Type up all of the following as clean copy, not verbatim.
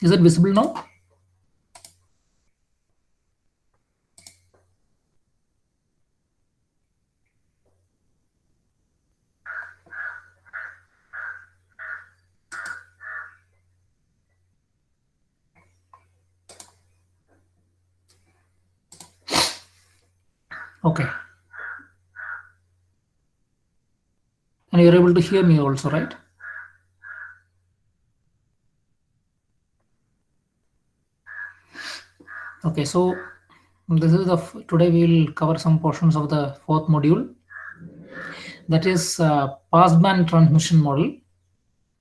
Is it visible now? Okay. And you're able to hear me also, right? Okay, so this is today we will cover some portions of the fourth module, that is passband transmission model.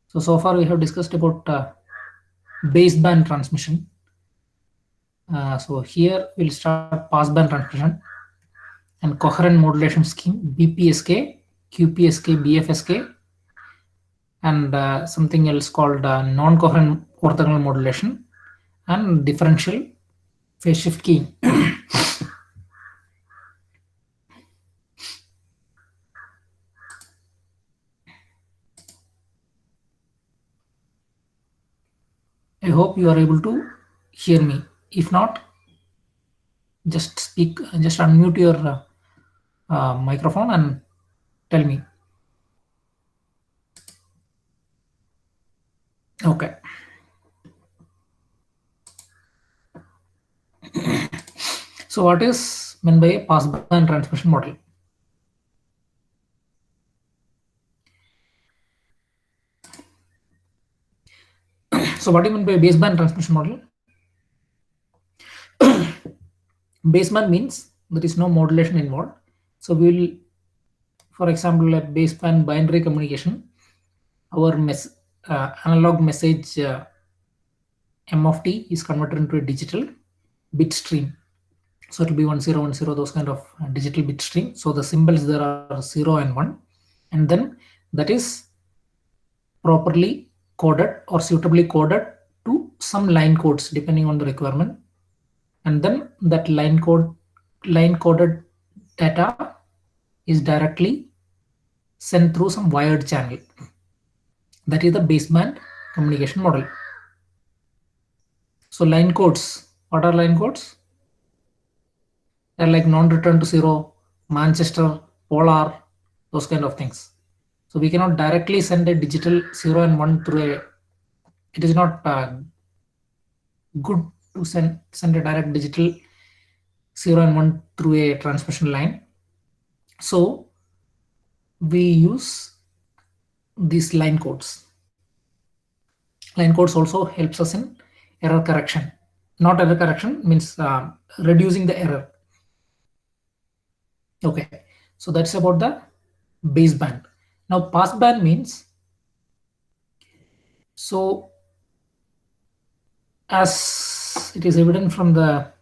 So far we have discussed about baseband transmission. So here we'll start passband transmission and coherent modulation scheme, BPSK, QPSK, BFSK, and something else called non-coherent orthogonal modulation and differential phase shift keying. I hope you are able to hear me. If not, just speak, just unmute your microphone and tell me. Okay. So what is meant by a passband transmission model? So what do you mean by baseband transmission model? Baseband means there is no modulation involved. So we will, for example, a baseband binary communication, our analog message M of t is converted into a digital bit stream. So it will be 1010, those kind of digital bit stream. So the symbols there are 0 and 1, and then that is properly coded or suitably coded to some line codes depending on the requirement, and then that line coded data is directly sent through some wired channel. That is the baseband communication model. So line codes, what are line codes? They're like non-return to zero, Manchester, Polar, those kind of things. So we cannot directly send a digital 0 and 1 through it is not good to send a direct digital 0 and 1 through a transmission line. So we use these line codes. Line codes also helps us in error correction. Not error correction, means reducing the error. Okay, so that's about the baseband. Now passband means, so as it is evident from the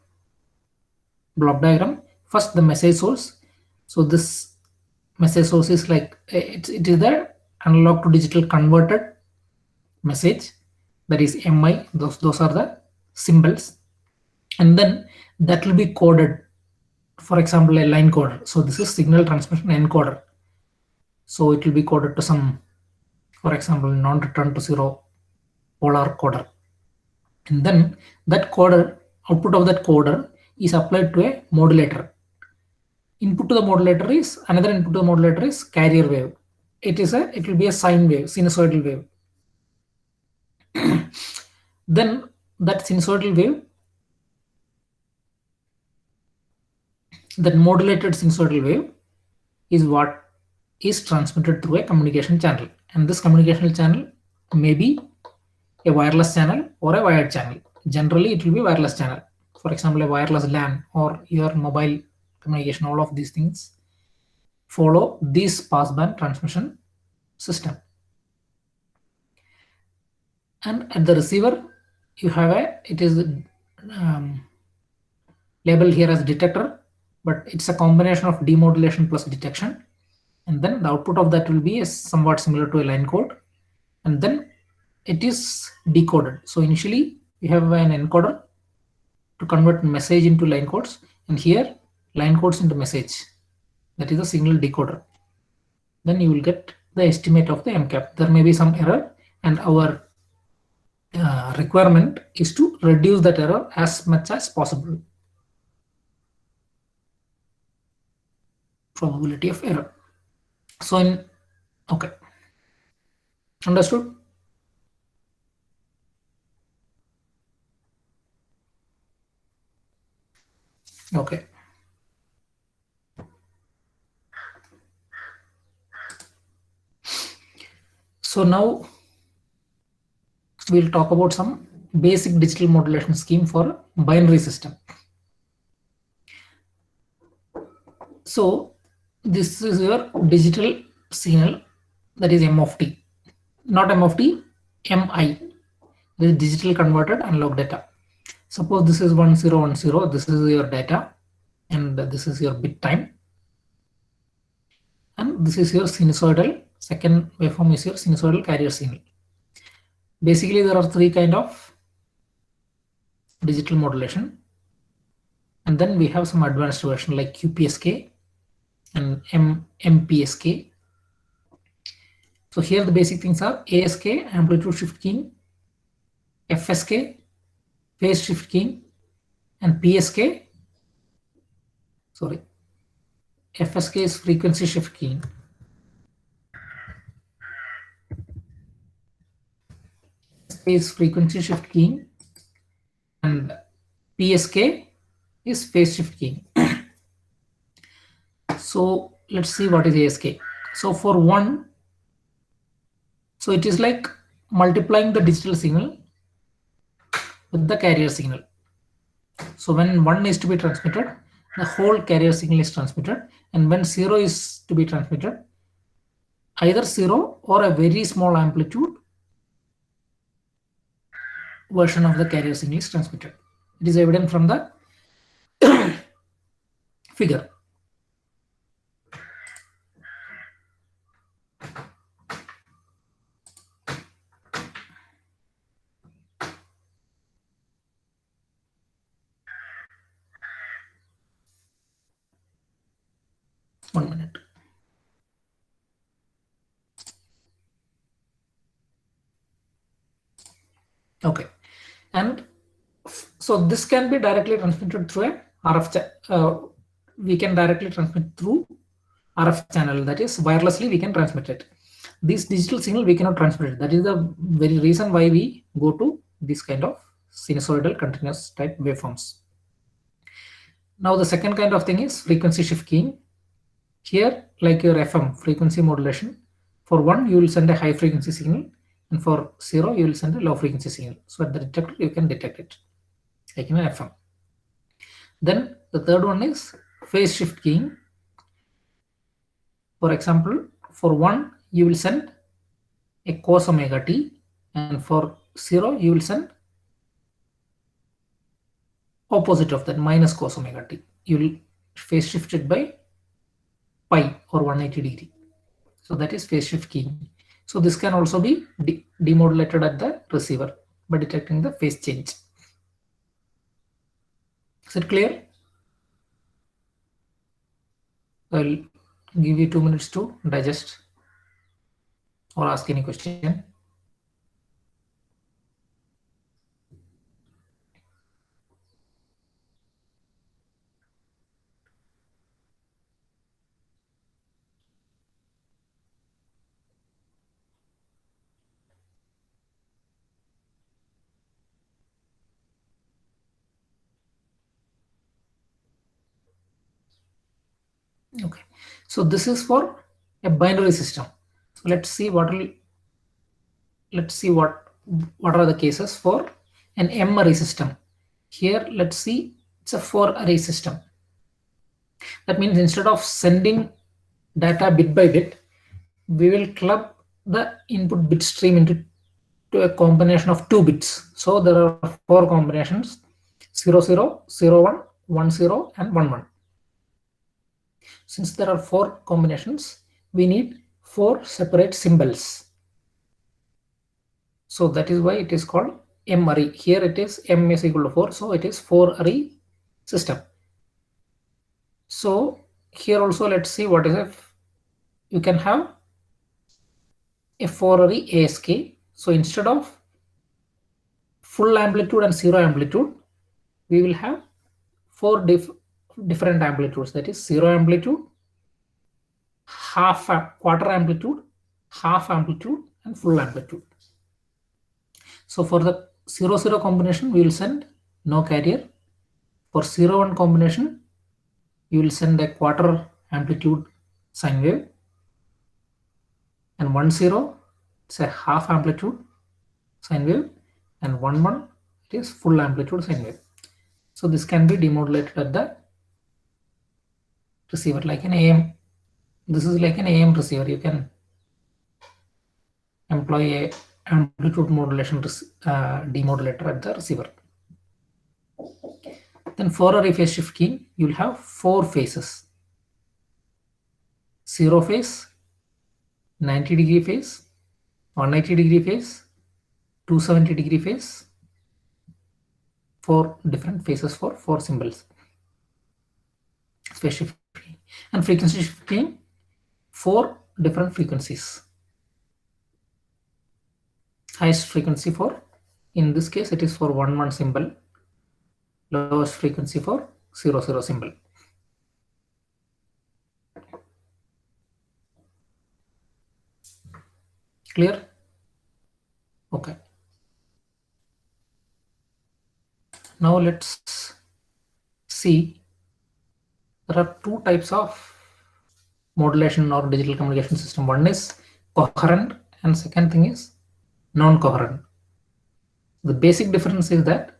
block diagram, first the message source. So this message source is like it is the analog to digital converted message, that is MI, those are the symbols, and then that will be coded, for example a line coder. So this is signal transmission encoder, so it will be coded to some, for example, non-return to zero Polar coder, and then that coder, output of that coder is applied to a modulator. Input to the modulator is, another input to the modulator is carrier wave. It will be a sine wave, sinusoidal wave. Then that sinusoidal wave, that modulated sinusoidal wave is what is transmitted through a communication channel, and this communication channel may be a wireless channel or a wired channel. Generally it will be wireless channel, for example a wireless LAN or your mobile communication. All of these things follow this passband transmission system. And at the receiver you have it is labeled here as detector, but it's a combination of demodulation plus detection, and then the output of that will be somewhat similar to a line code, and then it is decoded. So initially we have an encoder to convert message into line codes, and here line codes into message, that is a signal decoder. Then you will get the estimate of the MCAP. There may be some error, and our requirement is to reduce that error as much as possible. Probability of error. So okay, understood? Okay. So now we'll talk about some basic digital modulation scheme for binary system. So this is your digital signal, that is M of t, not M of t, MI, this is digital converted analog data. Suppose this is 1010, this is your data, and this is your bit time, and this is your sinusoidal. Second waveform is your sinusoidal carrier signal. Basically, there are three kind of digital modulation, and then we have some advanced version like QPSK and MPSK. So here the basic things are ASK, amplitude shift keying, FSK, phase shift keying, and PSK. Sorry, FSK is frequency shift keying. Is frequency shift keying, and PSK is phase shift keying. So let's see what is ASK. So for one, so it is like multiplying the digital signal with the carrier signal. So when 1 is to be transmitted, the whole carrier signal is transmitted, and when 0 is to be transmitted, either 0 or a very small amplitude version of the carrier signal is transmitted. It is evident from the figure. One minute. Okay, and so this can be directly transmitted through a RF. We can directly transmit through RF channel, that is wirelessly we can transmit it. This digital signal we cannot transmit it. That is the very reason why we go to this kind of sinusoidal continuous type waveforms. Now the second kind of thing is frequency shift keying. Here, like your FM, frequency modulation, for 1 you will send a high frequency signal, and for 0 you will send a low frequency signal. So at the detector you can detect it, like in an FM. Then the third one is phase shift keying. For example, for 1 you will send a cos omega t, and for 0 you will send opposite of that, minus cos omega t. You will phase shift it by pi or 180 degree. So that is phase shift keying. So this can also be demodulated at the receiver by detecting the phase change. Is it clear? I'll give you 2 minutes to digest or ask any question. Okay, so this is for a binary system. So let's see what are the cases for an M array system. Here, let's see, it's a 4 array system. That means instead of sending data bit by bit, we will club the input bit stream into a combination of 2 bits. So there are 4 combinations: 00, 01, 10, and 11. Since there are 4 combinations, we need 4 separate symbols. So that is why it is called M array. Here it is M is equal to 4, so it is 4 array system. So here also let's see what is you can have a 4 array ASK. So instead of full amplitude and zero amplitude, we will have four different amplitudes. That is zero amplitude, quarter amplitude, half amplitude, and full amplitude. So for the 0 0 combination, we will send no carrier. For 0 1 combination, you will send a quarter amplitude sine wave, and 1 0, it's a half amplitude sine wave, and 1 1, it is full amplitude sine wave. So this can be demodulated at the receiver like an AM. This is like an AM receiver. You can employ a amplitude modulation demodulator at the receiver. Then Fourier phase shift keying, you will have four phases: 0 phase, 90-degree phase, 180-degree phase, 270-degree phase. Four different phases for four symbols. Phase shift keying. And frequency shift keying, four different frequencies. Highest frequency for, in this case, it is for 1 1 symbol. Lowest frequency for 0 0 symbol. Clear? Okay. Now let's see. There are two types of modulation or digital communication system. One is coherent, and second thing is non-coherent. The basic difference is that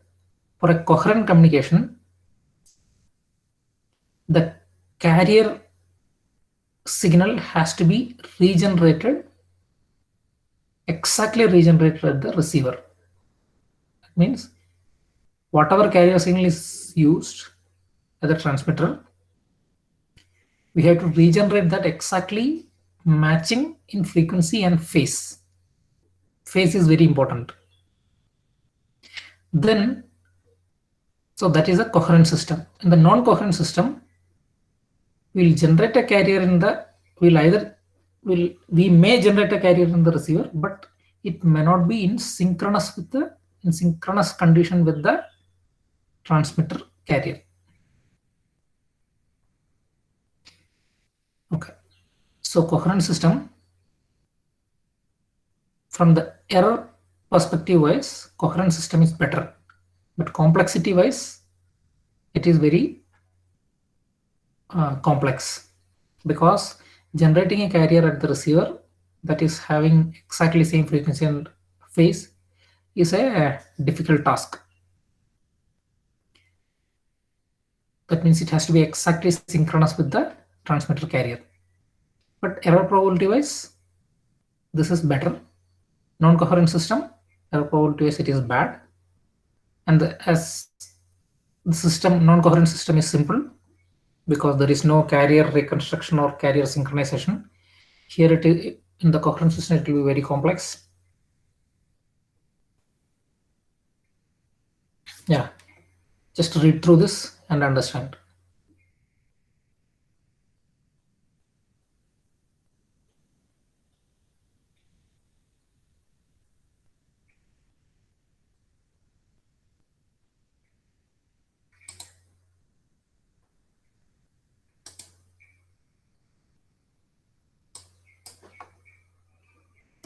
for a coherent communication, the carrier signal has to be regenerated, exactly regenerated at the receiver. That means whatever carrier signal is used as a transmitter, we have to regenerate that exactly matching in frequency and phase. Phase is very important. Then, so that is a coherent system. In the non-coherent system, we'll generate a carrier in the, we may generate a carrier in the receiver, but it may not be in synchronous condition with the transmitter carrier. Okay, so coherent system, from the error perspective wise, coherent system is better, but complexity wise, it is very complex, because generating a carrier at the receiver that is having exactly same frequency and phase is a difficult task. That means it has to be exactly synchronous with the transmitter carrier. But error probability wise, this is better. Non-coherent system, error probability wise, it is bad. And as the system, non-coherent system is simple, because there is no carrier reconstruction or carrier synchronization. Here it is, in the coherent system, it will be very complex. Yeah, just read through this and understand.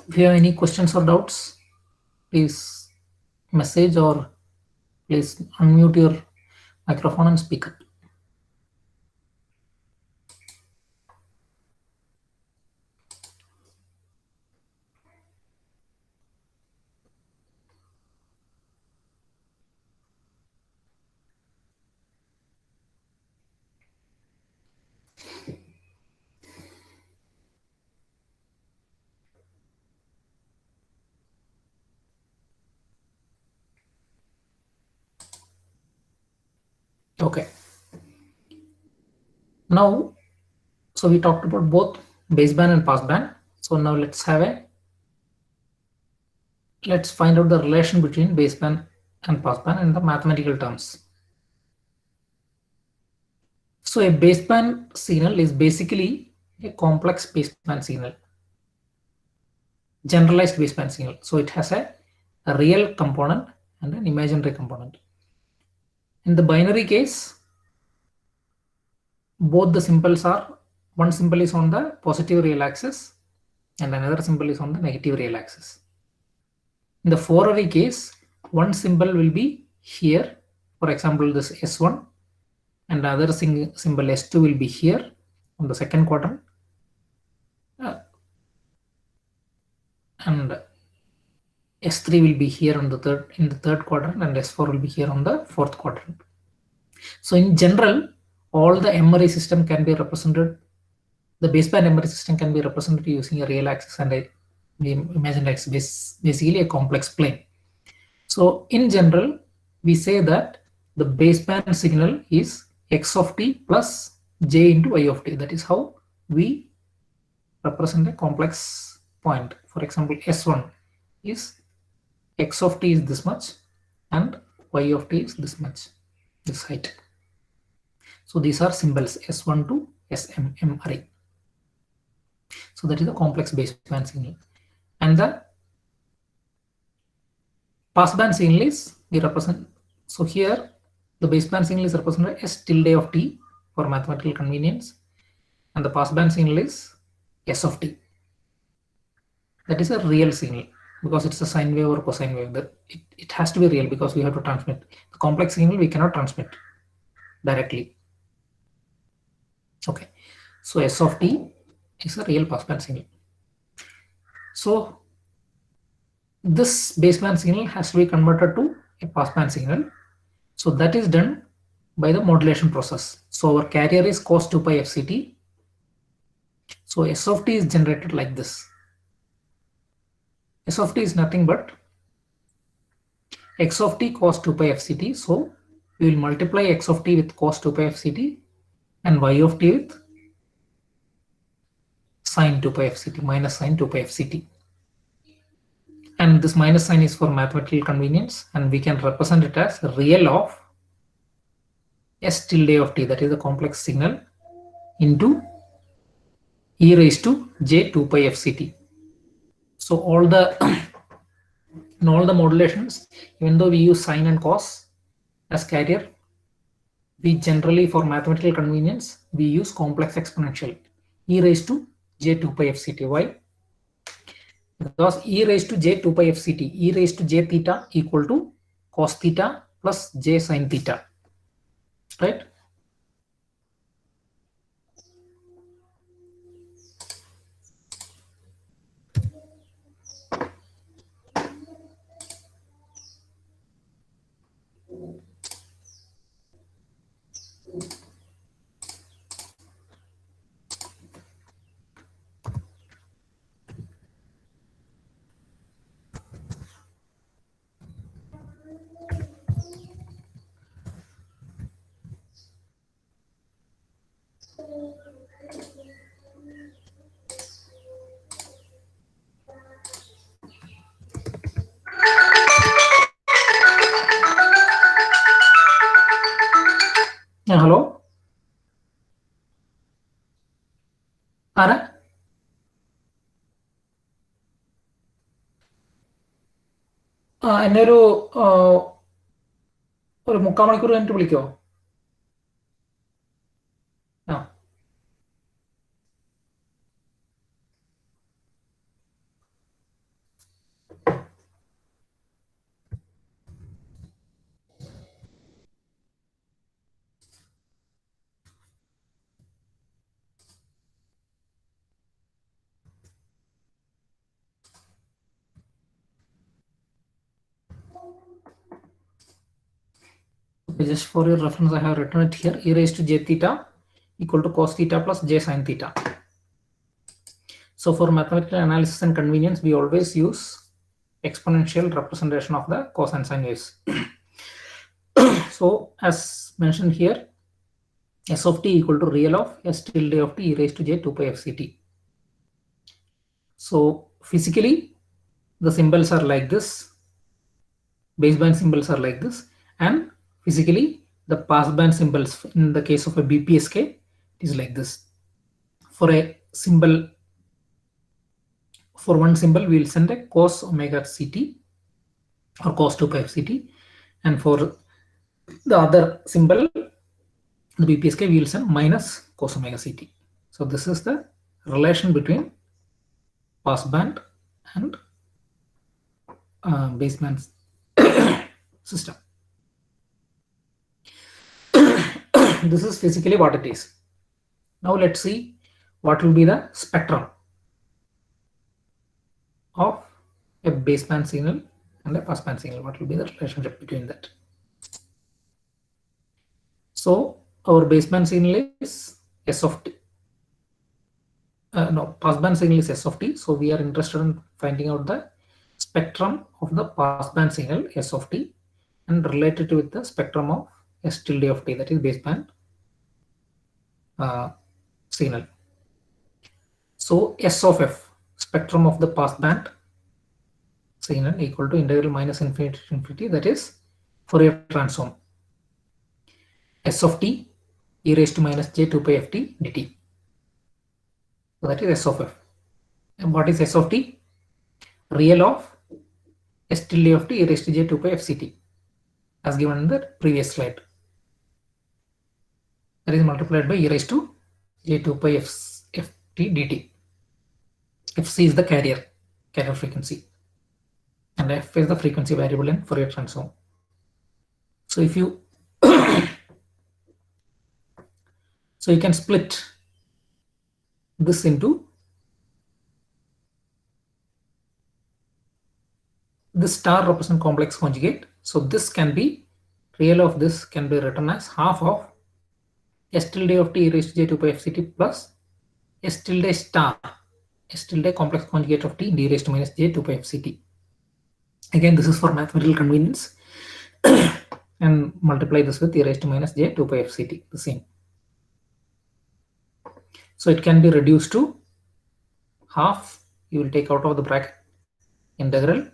If you have any questions or doubts, please message or please unmute your microphone and speak up. Okay. Now, so we talked about both baseband and passband. So now let's find out the relation between baseband and passband in the mathematical terms. So a baseband signal is basically a complex baseband signal, generalized baseband signal. So it has a real component and an imaginary component. In the binary case, both the symbols are, one symbol is on the positive real axis and another symbol is on the negative real axis. In the four-array case, one symbol will be here, for example this S1, and the other symbol S2 will be here on the second quadrant, and S3 will be here on the third quadrant, and S4 will be here on the fourth quadrant. So in general, all the M-array system can be represented, the baseband M-array system can be represented using a real axis and a imaginary axis, basically a complex plane. So in general, we say that the baseband signal is x of t plus j into y of t. That is how we represent a complex point. For example, S1 is x of t is this much and y of t is this much, this height. So these are symbols S1 to SM array. So that is the complex baseband signal. And the passband signal is, we represent, so here the baseband signal is represented as tilde of t for mathematical convenience, and the passband signal is s of t. That is a real signal because it's a sine wave or cosine wave. It has to be real because we have to transmit. The complex signal we cannot transmit directly. Okay, so s of t is a real passband signal. So this baseband signal has to be converted to a passband signal. So that is done by the modulation process. So our carrier is cos 2 pi fct. So s of t is generated like this. S of t is nothing but x of t cos 2 pi fct. So we will multiply x of t with cos 2 pi fct and y of t with sine 2 pi fct, minus sine 2 pi fct. And this minus sign is for mathematical convenience, and we can represent it as real of s tilde of t, that is the complex signal, into e raised to j 2 pi fct. So all the in all the modulations, even though we use sine and cos as carrier, we generally, for mathematical convenience, we use complex exponential e raised to j 2 pi fct. Why? Because e raised to j 2 pi fct, e raised to j theta equal to cos theta plus j sin theta, right? Yeah, hello? ആരാ? എന്നെ ഒരു 3/4 മണിക്കൂർ കഴിഞ്ഞിട്ട് വിളിക്കോ? ആ, just for your reference, I have written it here. E raised to j theta equal to cos theta plus j sin theta. So for mathematical analysis and convenience, we always use exponential representation of the cos and sine waves. So as mentioned here, s of t equal to real of s tilde of t e raised to j 2 pi fct. So physically, the symbols are like this, baseband symbols are like this, and physically the passband symbols in the case of a BPSK is like this. For a symbol, for one symbol we will send a cos omega ct or cos 2 pi fct, and for the other symbol, the BPSK, we will send minus cos omega CT. So this is the relation between passband and baseband system. This is physically what it is. Now let's see what will be the spectrum of a baseband signal and a passband signal. What will be the relationship between that? So our baseband signal is S of t. No, passband signal is S of t. So we are interested in finding out the spectrum of the passband signal S of t and related with the spectrum of S tilde of t, that is baseband signal. So S of f, spectrum of the passband signal, equal to integral minus infinity to infinity, that is Fourier transform S of t e raised to minus j 2 pi f t dt. So that is S of f. And what is S of t? Real of S tilde of t e raised to j 2 pi f ct, as given in the previous slide. That is multiplied by e raised to j 2 pi f t dt. Fc is the carrier frequency, and f is the frequency variable in Fourier transform. So if you so you can split this into this star represent complex conjugate. So this can be, real of this can be written as half of S tilde of t e raised to j 2 pi f ct plus S tilde star, S tilde complex conjugate of t d raised to minus j 2 pi f ct. Again, this is for mathematical convenience. And multiply this with e raised to minus j 2 pi f ct, the same. So it can be reduced to half, you will take out of the bracket, integral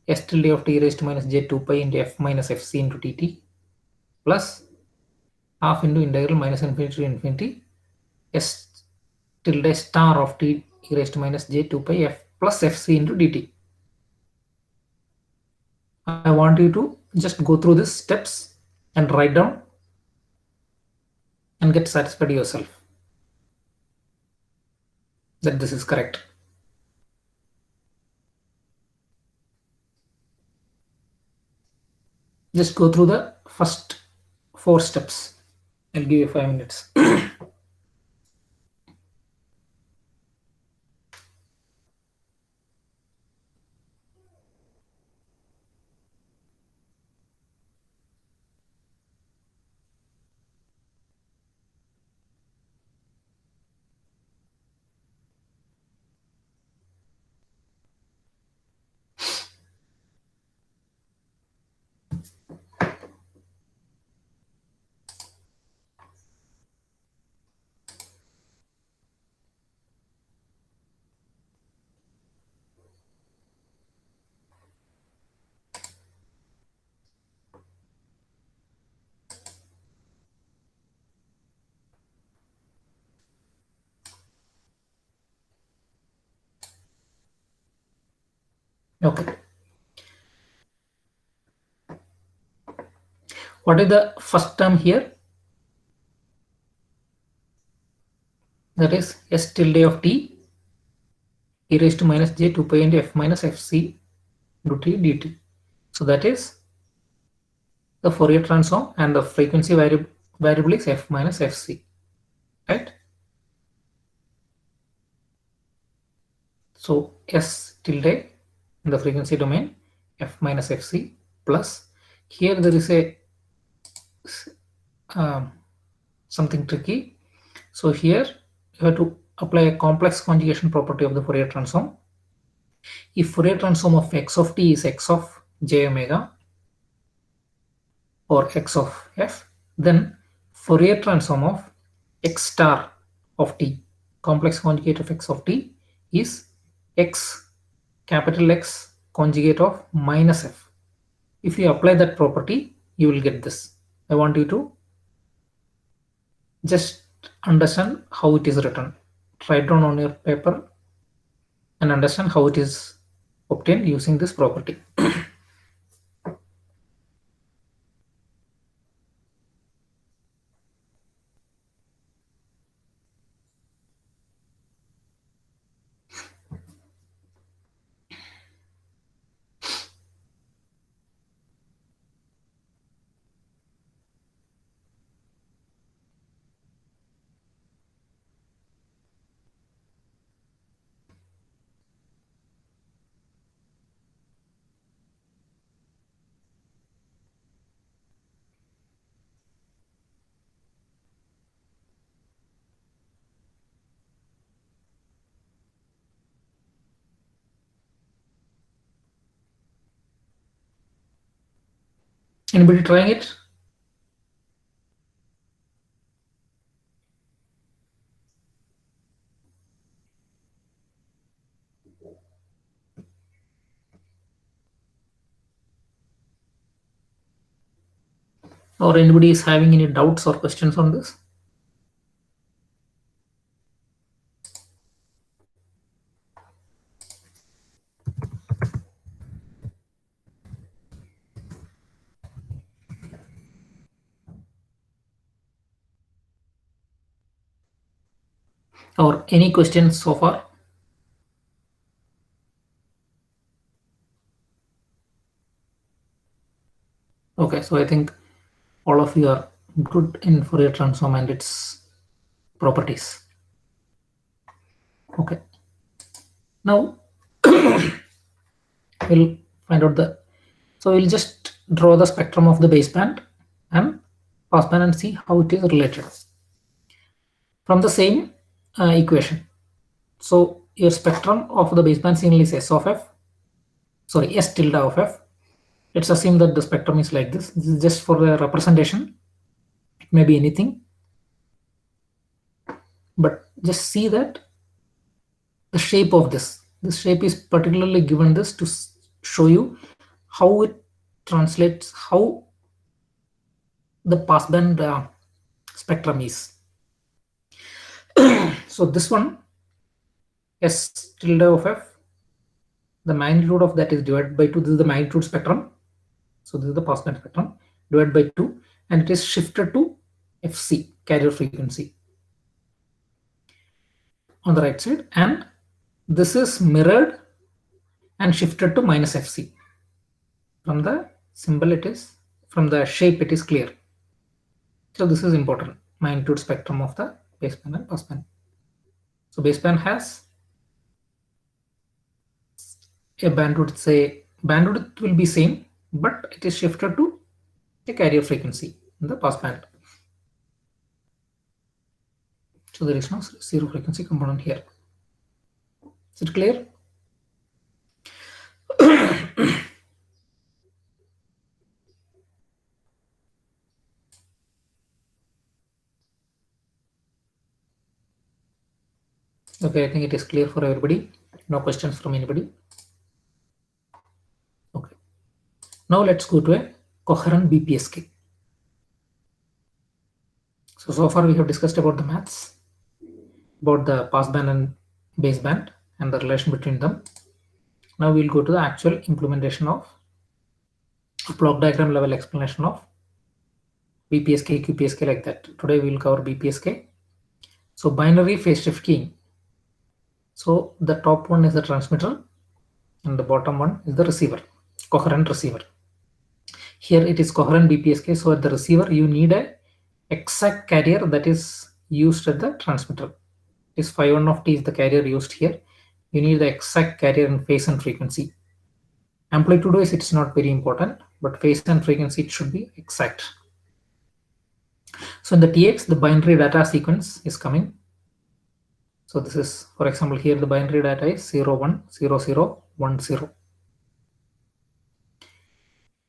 S tilde of t raised to minus j 2 pi into f minus fc into dt plus half into integral minus infinity to infinity S tilde star of t e raised to minus j 2 pi f plus fc into dt. I want you to just go through these steps and write down and get satisfied yourself that this is correct. Just go through the first 4 steps. I'll give you 5 minutes. Okay. What is the first term here? That is S tilde of t e raised to minus j 2 pi into f minus fc into t dt. So that is the Fourier transform, and the frequency variable is f minus fc, right? So S tilde in the frequency domain, f minus fc plus, here there is a something tricky. So here you have to apply a complex conjugation property of the Fourier transform. If Fourier transform of x of t is x of j omega or x of f, then Fourier transform of x star of t, complex conjugate of x of t, is x, capital X conjugate of minus f. If you apply that property, you will get this. I want you to just understand how it is written. Write down on your paper and understand how it is obtained using this property. Anybody trying it? Or anybody is having any doubts or questions on this? Or any questions so far? Okay, so I think all of you are good in Fourier transform and its properties. Okay. Now we'll find out so we'll just draw the spectrum of the baseband and passband and see how it is related from the same equation. So your spectrum of the baseband signal is S of f, sorry, S tilde of f. Let's assume that the spectrum is like this. This is just for the representation. It may be anything, but just see that the shape of this shape is particularly given this to show you how it translates, how the passband spectrum is. So this one, S tilde of f, the magnitude of that is divided by 2. This is the magnitude spectrum. So this is the passband spectrum divided by 2, and it is shifted to Fc, carrier frequency, on the right side, and this is mirrored and shifted to minus Fc. From the symbol it is, from the shape it is clear. So this is important, magnitude spectrum of the baseband and passband. So baseband has a bandwidth, say bandwidth will be same, but it is shifted to a carrier frequency in the passband. So there is no zero frequency component here. Is it clear? Okay, I think it is clear for everybody. No questions from anybody. Okay. Now let's go to a coherent BPSK. So far we have discussed about the maths, about the passband and baseband and the relation between them. Now we'll go to the actual implementation of block diagram level explanation of BPSK, QPSK, like that. Today we'll cover BPSK. So binary phase shift keying. So the top one is the transmitter and the bottom one is the receiver, coherent receiver. Here it is coherent BPSK. So at the receiver you need a exact carrier that is used at the transmitter. Is phi 1 of t is the carrier used here. You need the exact carrier in phase and frequency. Amplitude wise it's not very important, but phase and frequency it should be exact. So in the TX the binary data sequence is coming. So this is, for example, here the binary data is 0 1 0 0 1 0.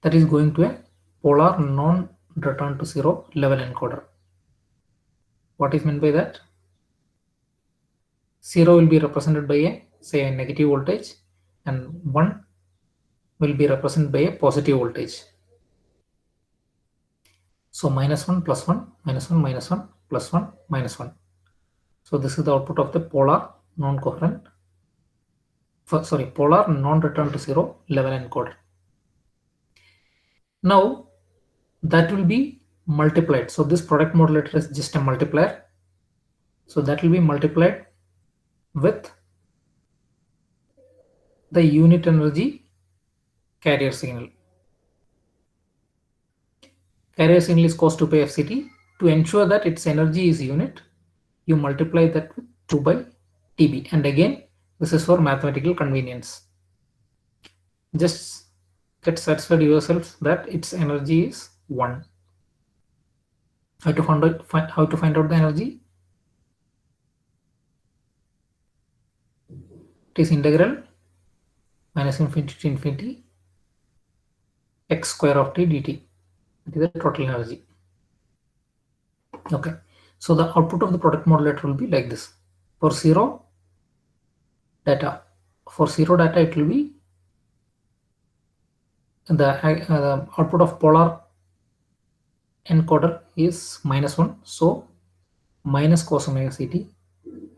That is going to a polar non-return to zero level encoder. What is meant by that? 0 will be represented by a, say, a negative voltage, and 1 will be represented by a positive voltage. So minus 1 plus 1 minus 1 minus 1 plus 1 minus 1. So this is the output of the polar non-coherent, polar non-return to zero level encoder. Now that will be multiplied. So this product modulator is just a multiplier. So that will be multiplied with the unit energy carrier signal. Carrier signal is cos 2 pi FCT. To ensure that its energy is unit, you multiply that with 2 by TB. And again, this is for mathematical convenience. Just get satisfied yourself that its energy is 1. How to find out the energy? It is integral minus infinity to infinity x square of t dt. That is the total energy. Okay, so the output of the product modulator will be like this. For zero data, it will be the output of polar encoder is -1, so minus cos omega ct,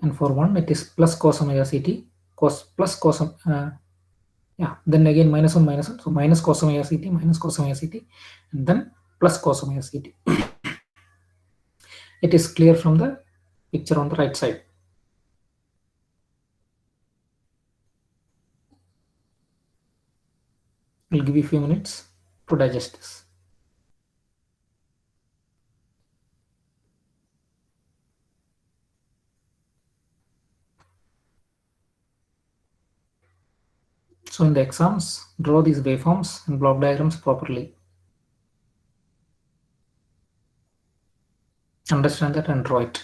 and for 1 it is plus cos omega ct, yeah, then again -1 -1, so minus cos omega ct minus cos omega ct, and then plus cos omega ct. It is clear from the picture on the right side. We'll give you a few minutes to digest this. So in the exams, draw these waveforms and block diagrams properly. Understand that and draw it.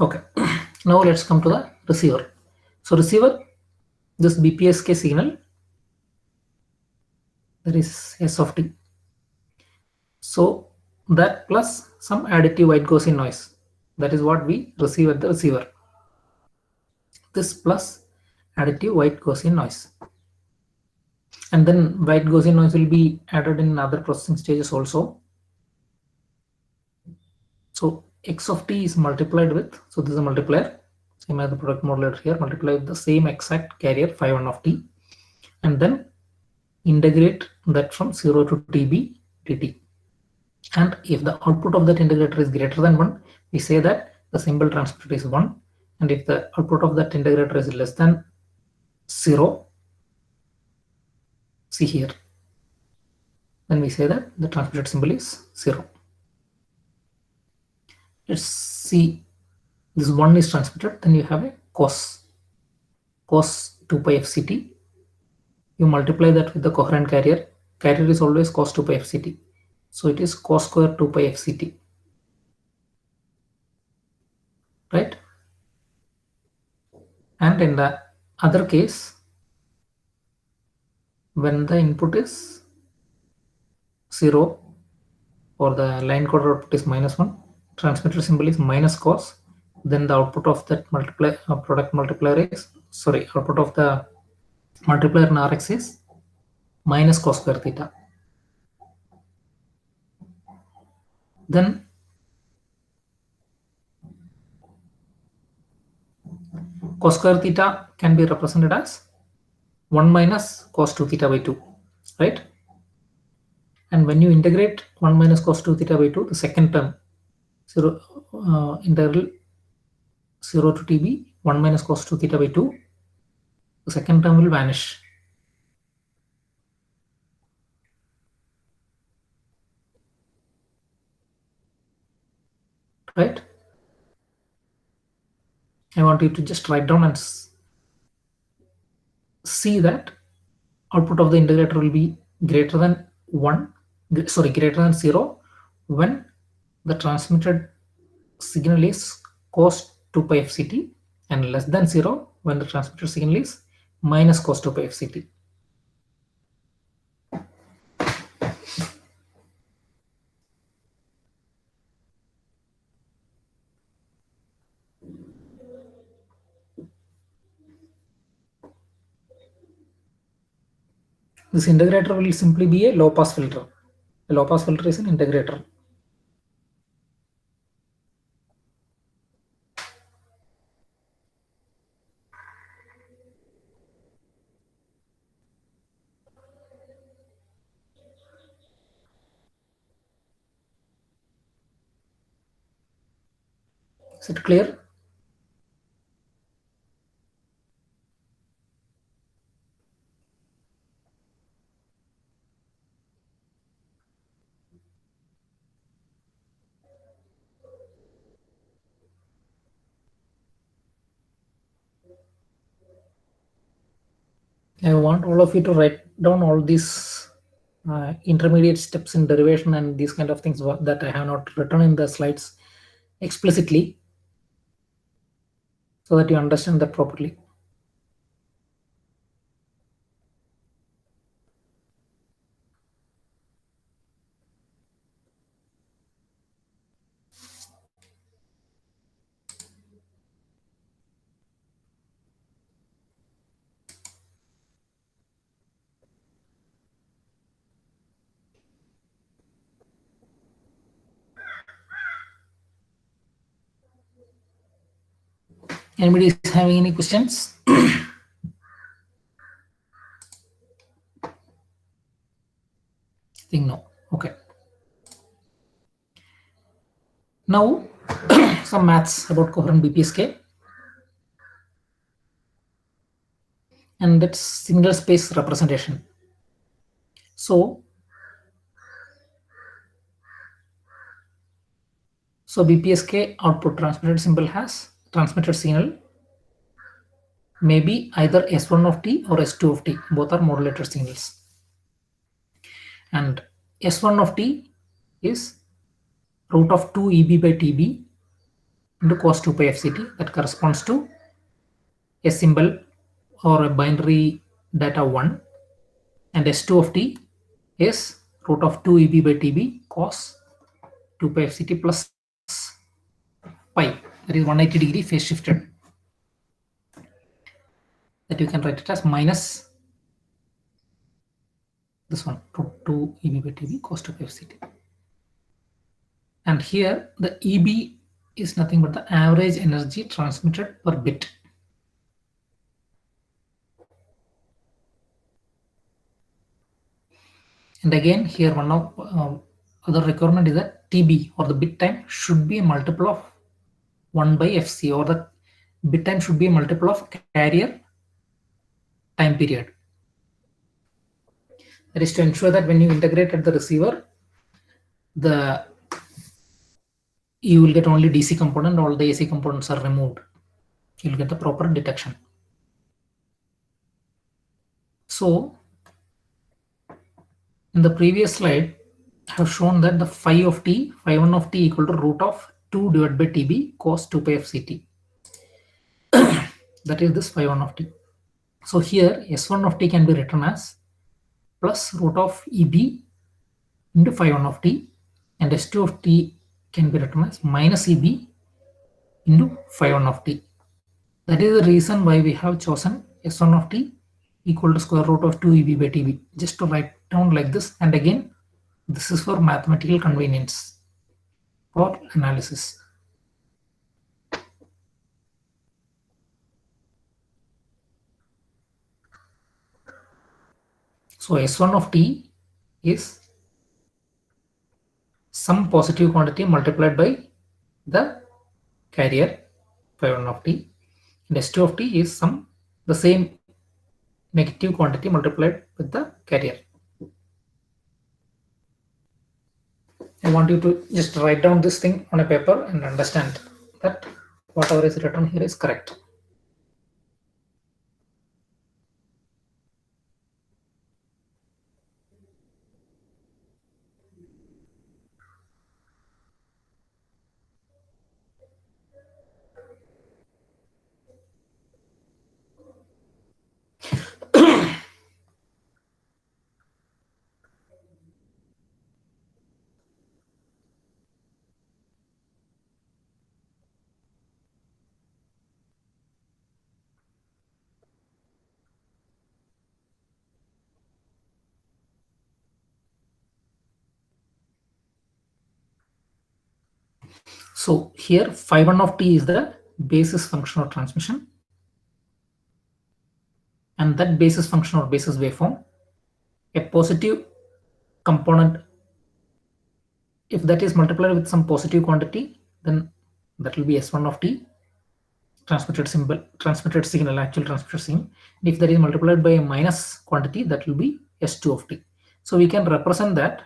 Okay, now let's come to the receiver. So receiver, this BPSK signal, there is S of t. So that plus some additive white Gaussian noise. That is what we receive at the receiver. This plus additive white Gaussian noise. And then white Gaussian noise will be added in other processing stages also. So x of t is multiplied with, so this is a multiplier, same as the product modulator here, multiply with the same exact carrier phi1 of t, and then integrate that from 0 to tb dt. And if the output of that integrator is greater than 1, we say that the symbol transmitted is 1. And if the output of that integrator is less than 0, see here, then we say that the transmitted symbol is 0. Let's see, this 1 is transmitted, then you have a cos 2 pi fct. You multiply that with the coherent carrier. Carrier is always cos 2 pi fct. So it is cos square 2 pi fct. Right? And in the other case, when the input is 0 or the line encoder output is -1, transmitter symbol is minus cos, then the output of that product multiplier is, sorry, output of the multiplier in Rx is minus cos square theta. Then cos square theta can be represented as 1 minus cos 2 theta by 2, right? And when you integrate 1 minus cos 2 theta by 2, the second term, integral 0 to tb, 1 minus cos 2 theta by 2, the second term will vanish. Right? I want you to just write down and see that output of the integrator will be greater than 1, sorry, greater than 0 when the transmitted signal is cos 2 pi fct, and less than 0 when the transmitted signal is minus cos 2 pi fct. This integrator will simply be a low pass filter. A low pass filter is an integrator. Is it clear? I want all of you to write down all these intermediate steps in derivation and these kind of things that I have not written in the slides explicitly, so that you understand that properly. Anybody is having any questions? Think no. Okay. Now some maths about coherent BPSK, and that's single space representation. So BPSK output transmitted symbol has transmitted signal maybe either S1 of t or S2 of t. Both are modulated signals. And S1 of t is root of 2 EB by TB into cos 2 pi FCT. That corresponds to a symbol or a binary data 1. And S2 of t is root of 2 EB by TB cos 2 pi FCT plus pi. That is 180-degree phase shifted. That you can write it as minus this one, root 2 EB by TB cos 2 pi FCT. And here the EB is nothing but the average energy transmitted per bit. And again, here one of other requirement is that TB or the bit time should be a multiple of 1 by FC, or the bit time should be a multiple of carrier time period. That is to ensure that when you integrate at the receiver, you will get only DC component, all the AC components are removed. You'll get the proper detection. So in the previous slide, I have shown that the phi of t, phi1 of t equal to root of 2 divided by TB cos 2 pi FCT. That is this phi1 of t. So here S1 of t can be written as plus root of EB into phi1 of t, and S2 of t can be written as minus EB into phi1 of t. That is the reason why we have chosen S1 of t equal to square root of 2 EB by TB, just to write down like this. And again, this is for mathematical convenience for analysis. So S1 of t is some positive quantity multiplied by the carrier phi1 of t, and S2 of t is the same negative quantity multiplied with the carrier. I want you to just write down this thing on a paper and understand that whatever is written here is correct. So here phi1 of t is the basis function of transmission, and that basis function or basis waveform, a positive component, if that is multiplied with some positive quantity, then that will be s1 of t, transmitted signal, actual transmitted signal. And if that is multiplied by a minus quantity, that will be s2 of t. So we can represent that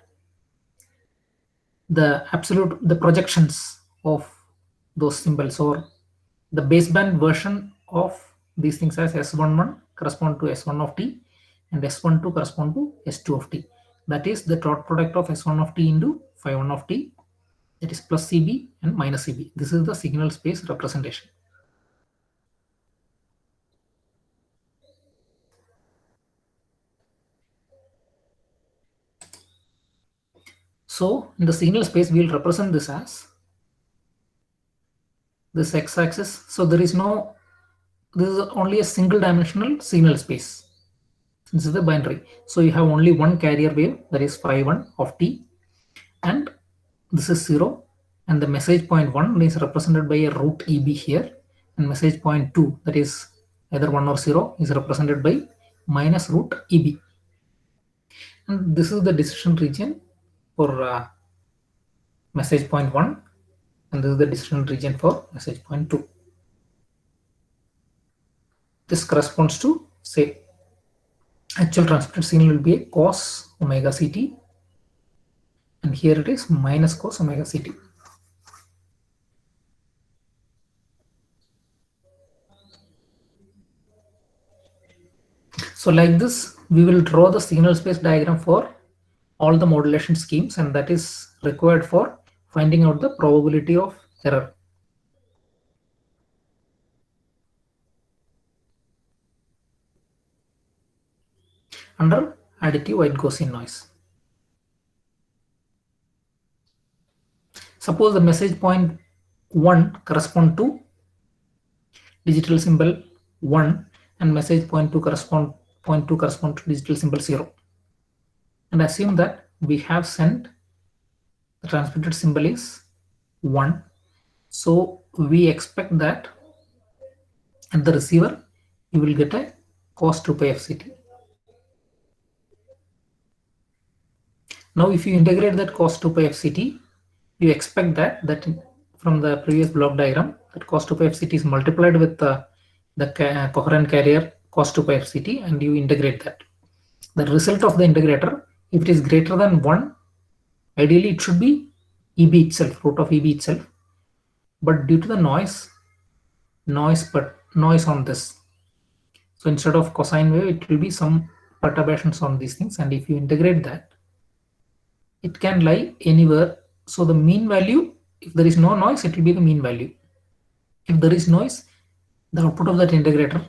the projections of those symbols, or the baseband version of these things, as s11 correspond to s1 of t and s12 correspond to s2 of t. That is the dot product of s1 of t into phi1 of t, that is plus cb and minus cb. This is the signal space representation. So in the signal space, we will represent this as this x-axis. So this is only a single dimensional signal space. This is the binary. So you have only one carrier wave, that is phi1 of t, and this is 0, and the message point 1 is represented by a root EB here, and message point 2, that is either 1 or 0, is represented by minus root EB. And this is the decision region for message point 1, and this is the decision region for message point 2. This corresponds to, say, actual transmitted signal will be a cos omega ct, and here it is minus cos omega ct. So like this, we will draw the signal space diagram for all the modulation schemes, and that is required for finding out the probability of error. Under additive white Gaussian noise. Suppose the message point 1 correspond to digital symbol 1, and message point 2 correspond to digital symbol 0. And assume that we have sent the transmitted symbol is 1. So we expect that at the receiver you will get a cos 2 pi fct. Now if you integrate that cos 2 pi fct, you expect that from the previous block diagram, that cos 2 pi fct is multiplied with the coherent carrier cos 2 pi fct, and you integrate that. The result of the integrator, if it is greater than 1, ideally it should be EB itself, root of EB itself. But due to the noise on this, so instead of cosine wave, it will be some perturbations on these things, and if you integrate that, it can lie anywhere. So the mean value, if there is no noise, it will be the mean value. If there is noise, the output of that integrator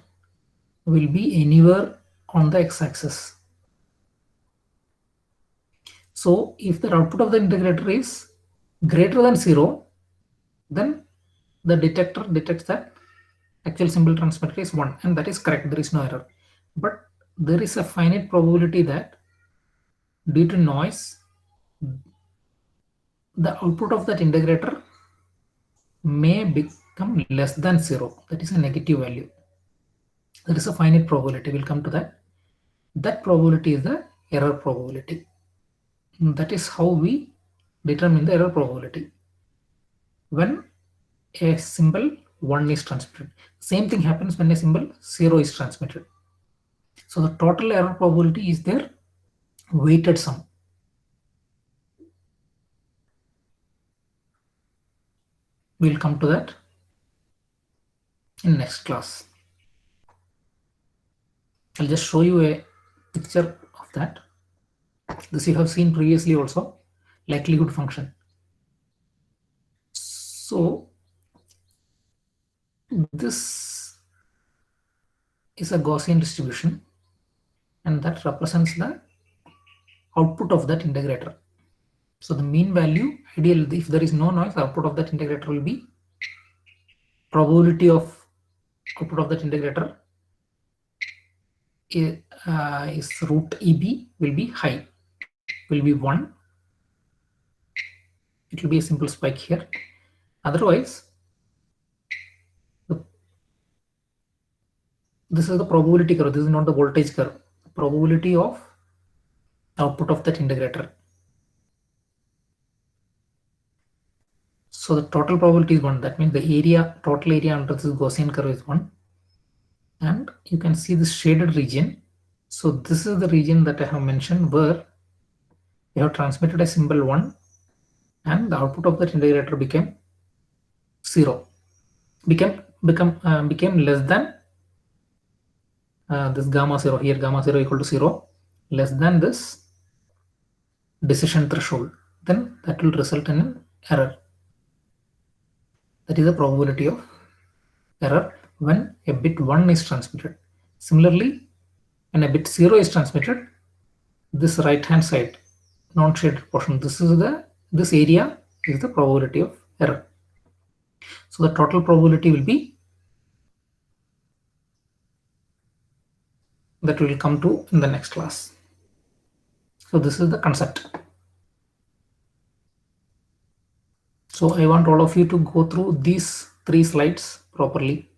will be anywhere on the x-axis. So if the output of the integrator is greater than 0, then the detector detects that actual symbol transmitter is 1, and that is correct, there is no error. But there is a finite probability that due to noise, the output of that integrator may become less than 0, that is a negative value. There is a finite probability, we'll come to that. That probability is the error probability. That is how we determine the error probability when a symbol 1 is transmitted. Same thing happens when a symbol 0 is transmitted. So the total error probability is their weighted sum. We'll come to that in next class. I'll just show you a picture of that. This you have seen previously also, likelihood function. So this is a Gaussian distribution, and that represents the output of that integrator. So the mean value, ideally, if there is no noise, the output of that integrator will be probability of output of that integrator is root EB will be high, will be 1. It will be a simple spike here. Otherwise, this is the probability curve. This is not the voltage curve. Probability of output of that integrator. So the total probability is 1. That means the area, total area under this Gaussian curve is 1. And you can see this shaded region. So this is the region that I have mentioned where we have transmitted a symbol 1 and the output of that integrator became 0. Became less than this gamma 0 here, gamma 0 equal to 0, less than this decision threshold. Then that will result in an error. That is the probability of error when a bit 1 is transmitted. Similarly, when a bit 0 is transmitted, this right hand side non-shaded portion, this area is the probability of error. So the total probability will be, that we will come to in the next class. So this is the concept. So I want all of you to go through these 3 slides properly.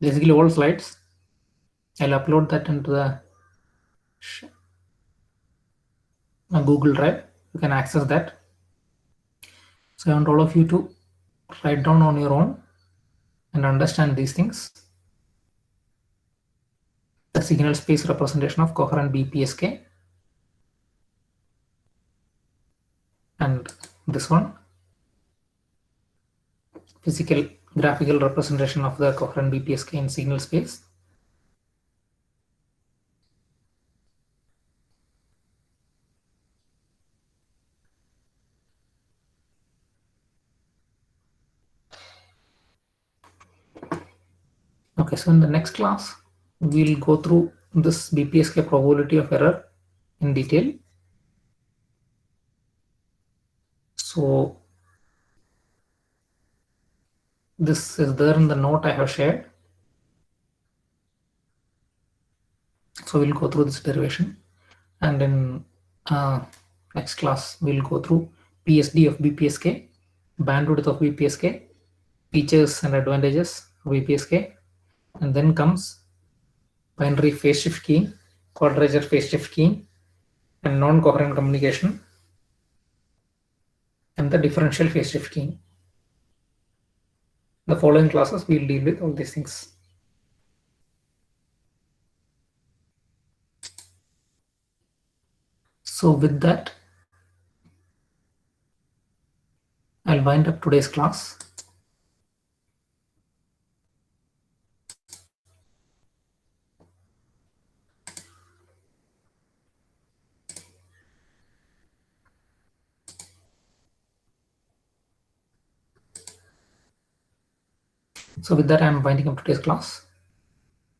Basically all slides. I'll upload that into the Google Drive. You can access that. So I want all of you to write down on your own and understand these things. The signal space representation of coherent BPSK, and this one, physical graphical representation of the coherent BPSK in signal space. Okay, so in the next class, we'll go through this BPSK probability of error in detail. So this is there in the note I have shared. So we'll go through this derivation, and in next class we'll go through PSD of BPSK, bandwidth of BPSK, features and advantages of BPSK, and then comes binary phase shift keying, quadrature phase shift keying, and non-coherent communication, and the differential phase shift keying. The following classes we'll deal with all these things. So with that, I'll wind up today's class. So with that, I'm winding up today's class.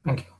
Thank you.